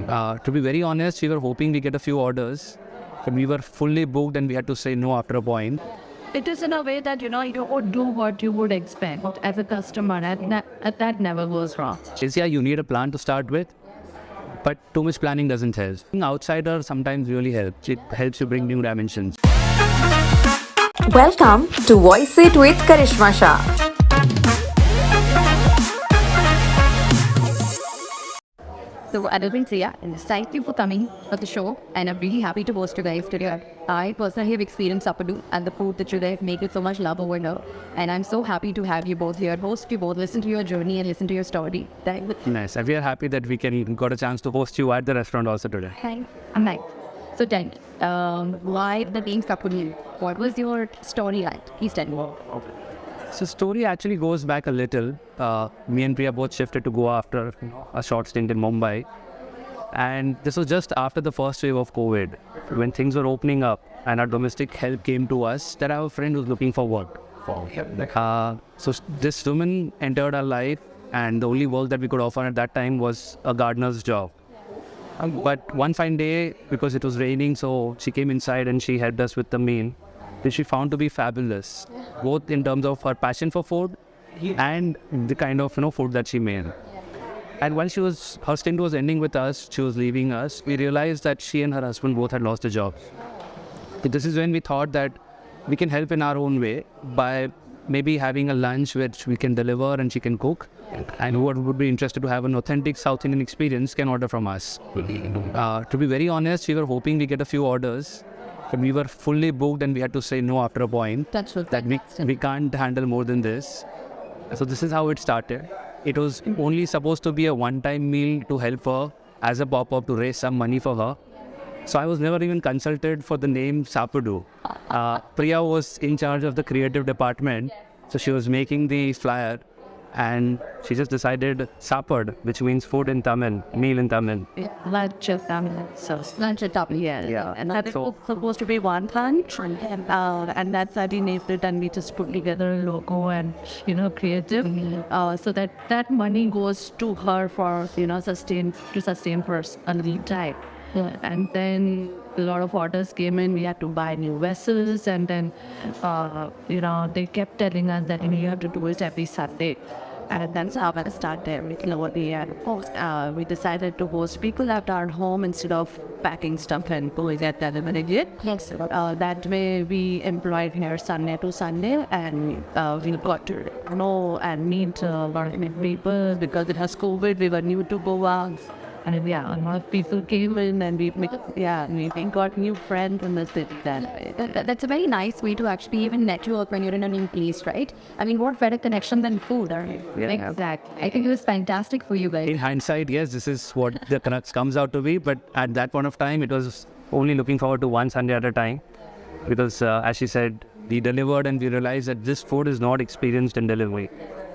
To be very honest, we were hoping we get a few orders, but we were fully booked and we had to say no after a point. It is in a way that, you would do what you would expect as a customer, and that never goes wrong. Yeah, you need a plan to start with, but too much planning doesn't help. Being outsider sometimes really helps. It helps you bring new dimensions. Welcome to Voice It with Karishma Shah. So, I've Priya, and thank you for coming for the show. And I'm really happy to host you guys today. I personally have experienced Sappadu, and the food that you guys make with so much love over here. And I'm so happy to have you both here, host you both, listen to your journey and listen to your story. Nice. And we are happy that we got a chance to host you at the restaurant also today. Thanks. I'm nice. So, then, why the name Sappadu? What was your story like? Please tell me. So story actually goes back a little. Me and Priya both shifted to Goa after a short stint in Mumbai. And this was just after the first wave of COVID, when things were opening up and our domestic help came to us, that I have a friend who's looking for work. So this woman entered our life, and the only work that we could offer at that time was a gardener's job. But one fine day, because it was raining, so she came inside and she helped us with the meal, which she found to be fabulous, both in terms of her passion for food and the kind of food that she made. And while her stint was ending with us, she was leaving us, we realized that she and her husband both had lost their jobs. This is when we thought that we can help in our own way by maybe having a lunch which we can deliver and she can cook, and whoever would be interested to have an authentic South Indian experience can order from us. To be very honest, we were hoping we get a few orders, but we were fully booked and we had to say no after a point. That's what that we can't handle more than this. So this is how it started. It was only supposed to be a one-time meal to help her as a pop-up to raise some money for her. So I was never even consulted for the name Sappadu. Priya was in charge of the creative department, so she was making the flyer, and she just decided Sappad, which means food in Tamil, meal in Tamil. Lunch of Tamil. So lunch of Tamil, yeah. And that was supposed to be one lunch, and that's how we named it, and we just put together a logo and creative, so that money goes to her for sustain for a little time. And then a lot of orders came in. We had to buy new vessels, and then they kept telling us that you have to do it every Sunday. And that's how I started. We decided to host people at our home instead of packing stuff and going at that delivery. Yes. That way we employed her Sunday to Sunday, and we got to know and meet a lot of people. Because it has COVID, we were new to Goa. And a lot of people came in, and we got new friends in the city. That's a very nice way to actually even network when you're in a new place, right? I mean, what better connection than food? Exactly. I think it was fantastic for you guys. In hindsight, yes, this is what the connect comes out to be. But at that point of time, it was only looking forward to one Sunday at a time. Because as she said, we delivered and we realized that this food is not experienced in delivery.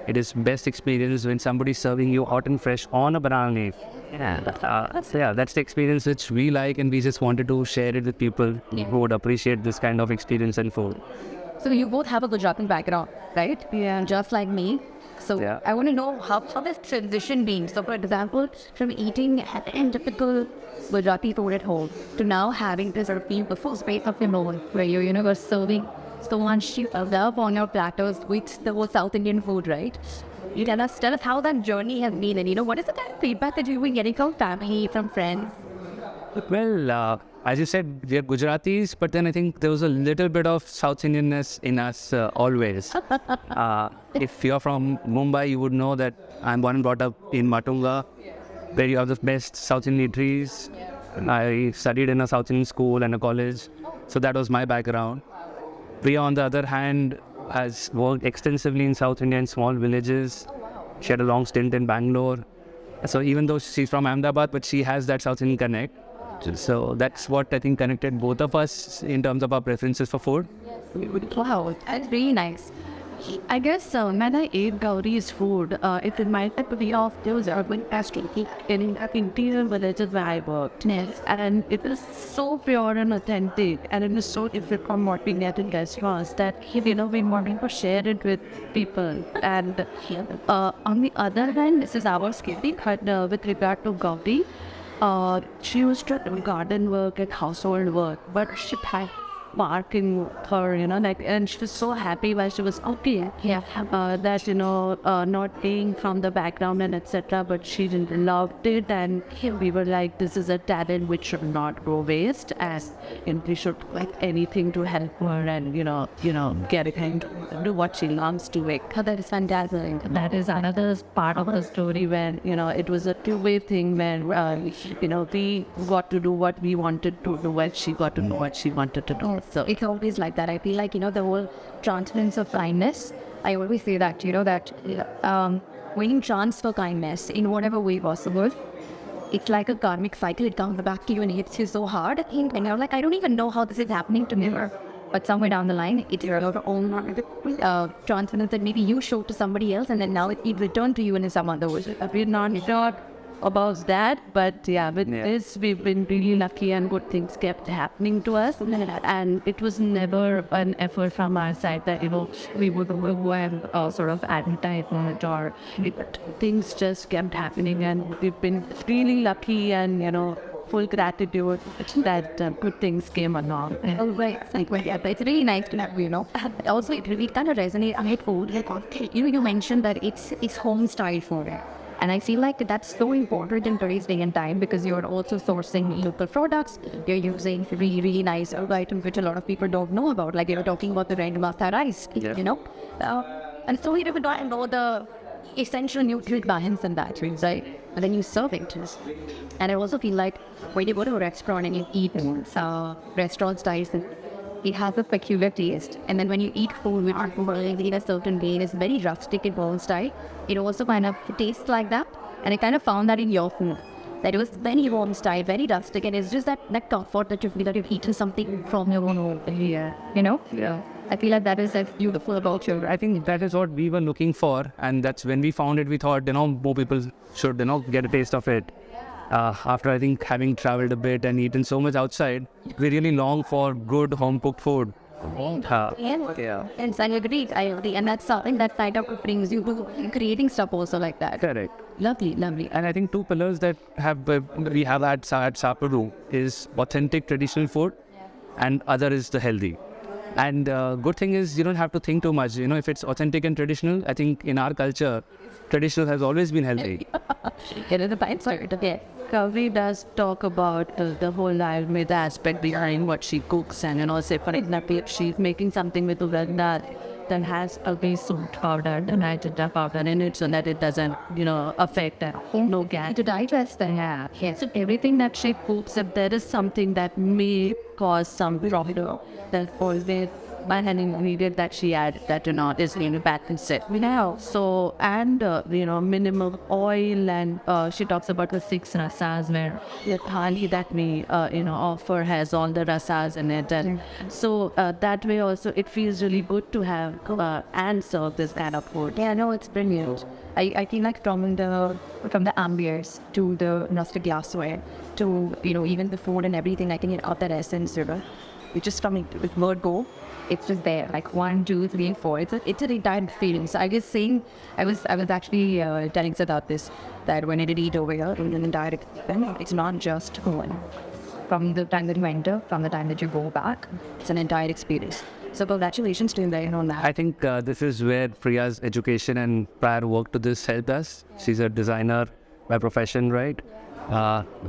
It is best experience when somebody's serving you hot and fresh on a banana leaf. That's the experience which we like, and we just wanted to share it with people who would appreciate this kind of experience and food. So you both have a Gujarati background, right? Yeah. Just like me. So I want to know how this transition been. So for example, from eating a typical Gujarati food at home to now having this sort of being the full space of your own, where you're serving so much love on your platters with the whole South Indian food, right? You tell us how that journey has been, and what is the kind of feedback that you've been getting from family, from friends? Well, as you said, we are Gujaratis, but then I think there was a little bit of South Indianness in us always. If you're from Mumbai, you would know that I'm born and brought up in Matunga, where you have the best South Indian trees. I studied in a South Indian school and a college, so that was my background. Priya, on the other hand, has worked extensively in South India in small villages. She had a long stint in Bangalore. So even though she's from Ahmedabad, but she has that South Indian connect. So that's what I think connected both of us in terms of our preferences for food. Wow, that's really nice. I guess when I ate Gauri's food, it reminded me of those urban restaurants in interior villages where I worked. Yes. And it was so pure and authentic, and it was so different from what we get in restaurants that we wanted to share it with people. And on the other hand, this is our skipping, but with regard to Gauri, She was doing garden work and household work, but she had spark in her, and she was so happy while she was okay. Yeah. That, not being from the background and etc., but she loved it, and we were like, this is a talent which should not go waste, and we should like anything to help her and, get her to do what she loves to make. Oh, that is fantastic. That is another part of the story where, it was a two-way thing where, we got to do what we wanted to do and she got to do what she wanted to do. So It's always like that. I feel like, the whole transference of kindness, I always say that, when you transfer kindness in whatever way possible, it's like a karmic cycle. It comes back to you and hits you so hard. And you're like, I don't even know how this is happening to me. But somewhere down the line, it's your own transference that maybe you showed to somebody else, and then now it returned to you in some other way. we're not sure about that, but with this, we've been really lucky and good things kept happening to us. And it was never an effort from our side that, we would go and sort of advertise it, or things just kept happening, and we've been really lucky and, full gratitude that good things came along. Oh, right. It's really nice to have, Also, it kind of resonates on food. You mentioned that it's home style food. And I feel like that's so important in today's day and time, because you're also sourcing local products. You're using really, really nice items which a lot of people don't know about. Like you were talking about the red masa rice, and so you don't know the essential nutrient balance in that, right? And then you serve it. And I also feel like when you go to a restaurant and you eat restaurant styles, it has a peculiar taste. And then when you eat food in a certain way, it's very rustic in home style. It also kind of tastes like that. And I kind of found that in your food, that it was very home style, very rustic, and it's just that comfort that you feel that you've eaten something from your own home. Yeah. Yeah. I feel like that is beautiful about you. I think that is what we were looking for, and that's when we found it. We thought, more people should, get a taste of it. After I think having traveled a bit and eaten so much outside, we really long for good home cooked food. And I agree. And that's something that kind of brings you to creating stuff also like that. Correct. Lovely. And I think two pillars that we have at Sappadu is authentic traditional food, and other is the healthy. And good thing is you don't have to think too much. If it's authentic and traditional, I think in our culture, traditional has always been healthy. It is a fine sort of, yeah. Kavri does talk about the whole Ayurveda aspect behind what she cooks, and say for example, if she's making something with urad dal that has a salt powder and nitro powder in it, so that it doesn't, affect no gas. To digest them. Yeah. So everything that she cooks, if there is something that may cause some problem, then always by an ingredient that she adds that is back and set. So and minimal oil, and she talks about the 6 rasas where the thali that we offer has all the rasas in it, and so that way also it feels really good to have and serve this kind of food. Yeah, no, it's brilliant. I feel like from the ambience to the rustic glassware to even the food and everything, I think it out that essence. You just coming with word go. It's just there, like 1, 2, 3, 4. It's an entire feeling. So I was actually telling about this, that when I did eat over here, in an entire experience, it's not just one. From the time that you enter, from the time that you go back, it's an entire experience. So congratulations to you there on that. I think this is where Priya's education and prior work to this helped us. She's a designer by profession, right?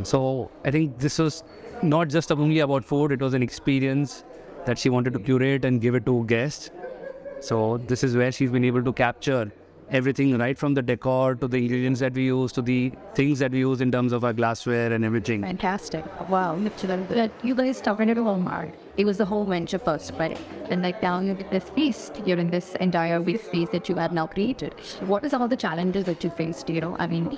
So I think this was not just only about food, it was an experience that she wanted to curate and give it to guests. So this is where she's been able to capture everything, right from the decor to the ingredients that we use to the things that we use in terms of our glassware and everything. Fantastic. Wow. You guys started at Walmart. It was the whole venture first, right? And like down with this feast, you're in this entire feast that you have now created. What is all the challenges that you faced, I mean,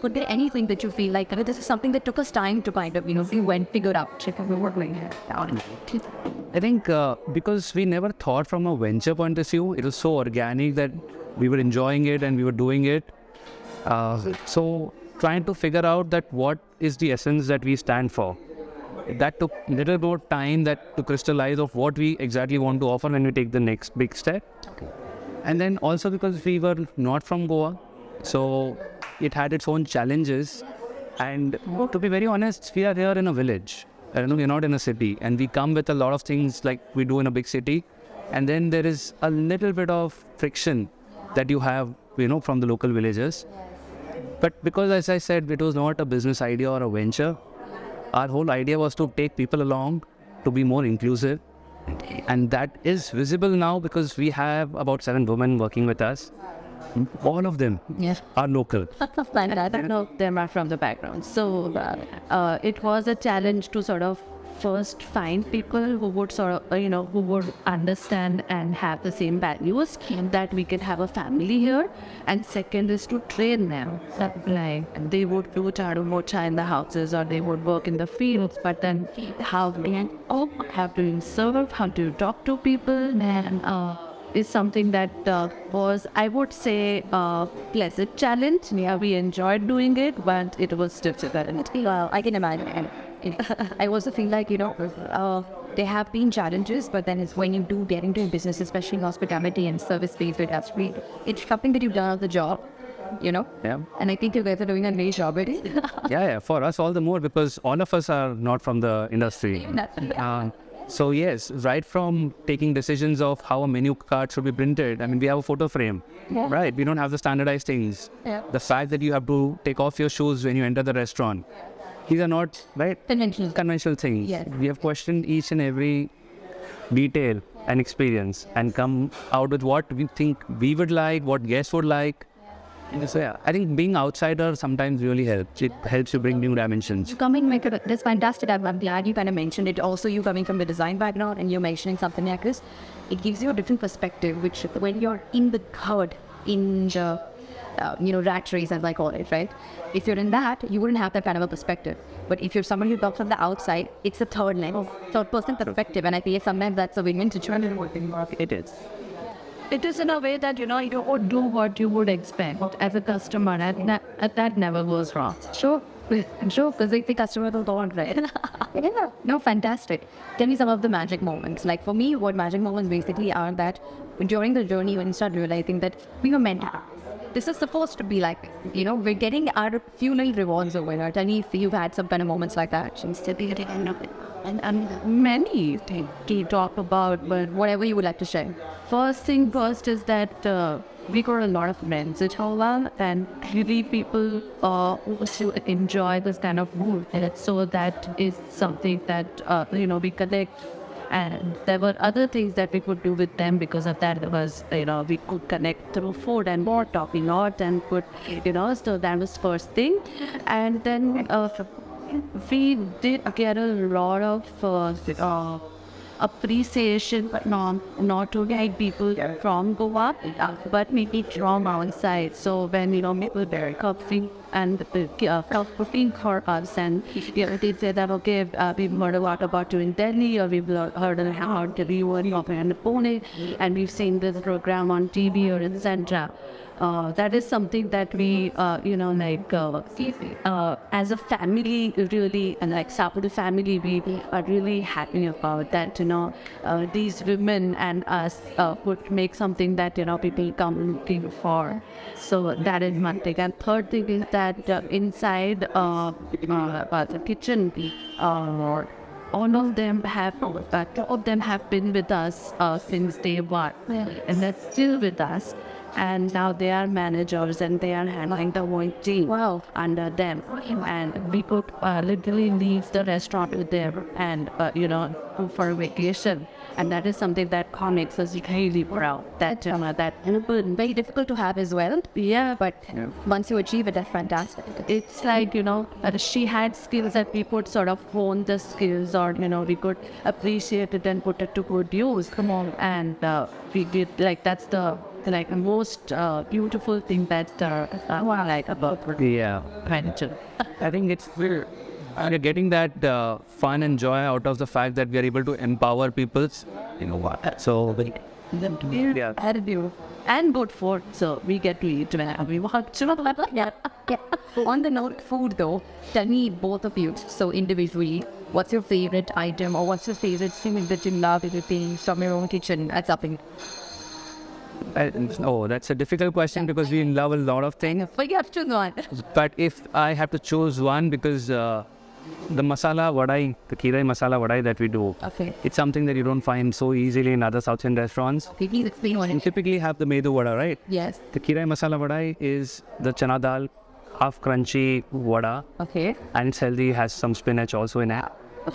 could there anything that you feel like, this is something that took us time to kind of, we went, figured out, we were going down. I think because we never thought from a venture point of view, it was so organic that we were enjoying it and we were doing it. So trying to figure out that what is the essence that we stand for. That took a little more time to crystallize of what we exactly want to offer when we take the next big step. Okay. And then also because we were not from Goa, so it had its own challenges And to be very honest, we are here in a village. We're not in a city, and we come with a lot of things like we do in a big city. And then there is a little bit of friction that you have, from the local villagers. But because, as I said, it was not a business idea or a venture, our whole idea was to take people along, to be more inclusive. And that is visible now because we have about 7 women working with us. All of them are local. None of them are from the background. So it was a challenge to sort of first find people who would who would understand and have the same values, that we can have a family here. And second is to train them. Like they would do charu mocha in the houses, or they would work in the fields, but then how they have to serve, how to talk to people, and is something that was, I would say, a pleasant challenge. Yeah, we enjoyed doing it, but it was difficult. Well, I can imagine. I also feel like, there have been challenges, but then it's when you do get into business, especially hospitality and service-based industry, it's something that you've done on the job, Yeah. And I think you guys are doing a great job at it. Yeah. For us, all the more, because all of us are not from the industry. So yes, right from taking decisions of how a menu card should be printed. I mean, we have a photo frame, right? We don't have the standardized things. Yeah. The fact that you have to take off your shoes when you enter the restaurant. These are not, right, conventional things. Yes. We have questioned each and every detail and experience and come out with what we think we would like, what guests would like. So yeah, I think being outsider sometimes really helps. It helps you bring new dimensions. That's fantastic. I'm glad you kind of mentioned it. Also, you coming from the design background and you're mentioning something like this, it gives you a different perspective, which when you're in the third, in the rat race, as I call it, right? If you're in that, you wouldn't have that kind of a perspective. But if you're someone who comes from the outside, it's a third person perspective, and I feel sometimes that's a win-win situation. It is. It is in a way that, you would do what you would expect as a customer, and that never goes wrong. Sure, because the customer will go on, right? Yeah, no, fantastic. Tell me some of the magic moments. Like for me, what magic moments basically are that during the journey when you start realizing that we were meant to have this is supposed to be like this. We're getting our few little rewards over here. Tell me if you've had some kind of moments like that. And many things to talk about, but Whatever you would like to share. first thing first is that we got a lot of friends at Chola, and really people also enjoy this kind of food. And so that is something that, we connect. And there were other things that we could do with them because of that. It was, we could connect through food and more, talking a lot, and could, so that was first thing. And then we did get a lot of appreciation, but not only people from Goa, but maybe from outside. So when people were cooking and cooking for us, and they said that we've heard a lot about you in Delhi, or we've heard about you in Pune, and we've seen this program on TV or etc. That is something that we, as a family, really, and like Sappadu family, we are really happy about that. These women and us would make something that people come looking for. So that is one thing. And third thing is that inside the kitchen, all of them have been with us since day one, and they're still with us. And now they are managers and they are handling the whole team under them. And we could literally leave the restaurant with them and, go for a vacation. And that is something that makes us really proud. That Very difficult to have as well. yeah, But once you achieve it, that's fantastic. it's like, she had skills that we could sort of hone the skills, or, we could appreciate it and put it to good use. And we did, that's the most beautiful thing that I like about manager. I think we're getting that fun and joy out of the fact that we are able to empower people. So Yeah. And good food, so we get to eat when we want. Yeah. On the note food though, tell me both of you, so individually, what's your favorite item or what's your favorite thing that you love eating from your own kitchen at something? Oh, that's a difficult question because we love a lot of things. But you have to choose one. But if I have to choose one, because the masala vadai, the kirai masala vadai that we do, Okay. it's something that you don't find so easily in other South Indian restaurants. Okay, please explain what You it is. typically have the medu vada, right? Yes. The kirai masala vadai is the chana dal, half crunchy vada, Okay. and it's healthy, has some spinach also in it.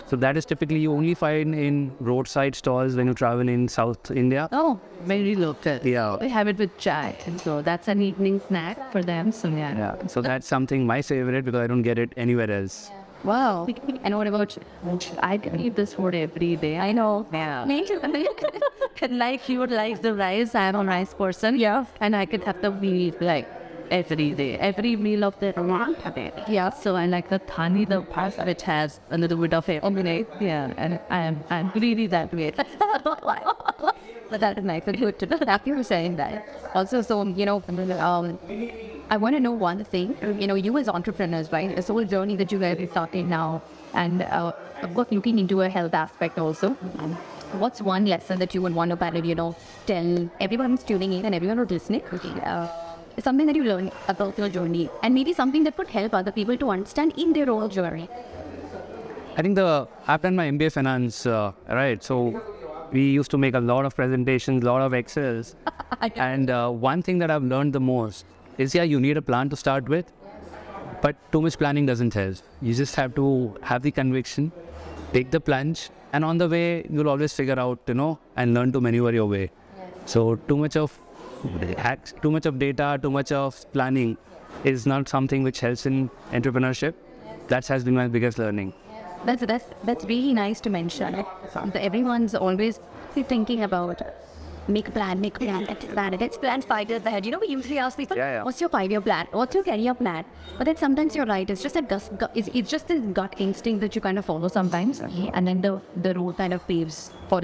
So that is typically you only find in roadside stalls when you travel in South India. Oh, very local. Yeah. We have it with chai. And so that's an evening snack for them. So yeah. Yeah. So that's something my favorite because I don't get it anywhere else. Wow. And what about I can eat this food every day. I know. Yeah. Me too. Like you would like the rice. I'm a rice person. Yeah. And I could have the meal like every day. Every meal of the day. Yeah. So I like the thani, the pasta which has a little bit of everything. Yeah. And I'm really that way. But that is nice. It's good to know. Thank you for saying that. Also, so, I want to know one thing. You as entrepreneurs, right? This whole journey that you guys are starting now, and of course, looking into a health aspect also. What's one lesson that you would want to kind of, tell everyone who's tuning in and everyone who's listening? Something that you learned about your journey, and maybe something that could help other people to understand in their own journey. I think I've done my MBA finance, right? So we used to make a lot of presentations, a lot of Excels. And one thing that I've learned the most is, you need a plan to start with, but too much planning doesn't help. You just have to have the conviction, take the plunge, and on the way, you'll always figure out, and learn to maneuver your way. So too much of data, too much of planning is not something which helps in entrepreneurship. That has been my biggest learning. That's really nice to mention. Everyone's always thinking about make a plan, let's plan 5 years ahead. We usually ask people, what's your 5-year plan? What's your career plan? But then sometimes you're right. It's just it's just this gut instinct that you kind of follow sometimes, and then the road kind of paves for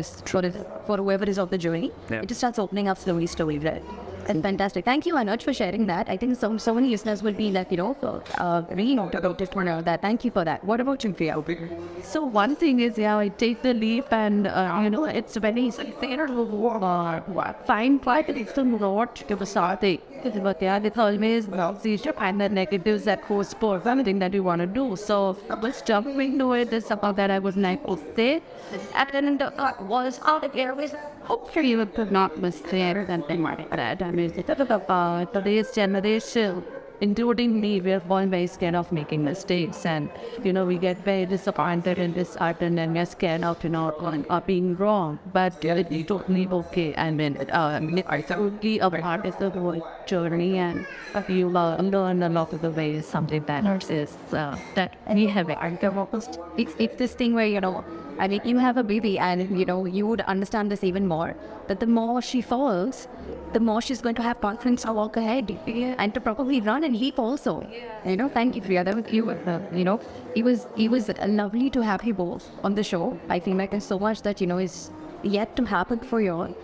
whoever is of the journey. Yeah. It just starts opening up slowly, right? That's fantastic. Thank you, Anuj, for sharing that. I think so many listeners will be like, really motivated to know that. Thank you for that. What about you, Priya? So one thing is, I take the leap and, it's very find quite a lot to start it. But it's always easy to find the negatives that goes for something that you want to do. So let's jump into it. There's something that I would like to say. And then was out of airways. Hopefully you could not mistake and thing like that. I mean, today's generation, including me, we're all very scared of making mistakes, and we get very disappointed and disheartened, and we're scared of being wrong. But it's totally okay. I mean, it's totally a part of the whole journey, and you learn a lot of the ways. Something that is that we have. It's this thing where you have a baby, and you would understand this even more. That the more she falls, the more she's going to have confidence to walk ahead, and to probably run and leap also. Thank you, Priya. That was you. It was lovely to have you both on the show. I feel like there's so much that is yet to happen for you all.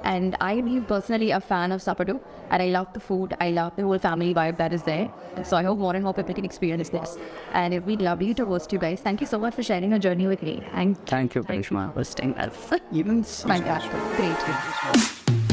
And I am personally a fan of Sappadu, and I love the food. I love the whole family vibe that is there. So I hope more and more people can experience this. And it would be lovely to host you guys. Thank you so much for sharing your journey with me. Thank you, Karishma. Hosting us. Fantastic. Great.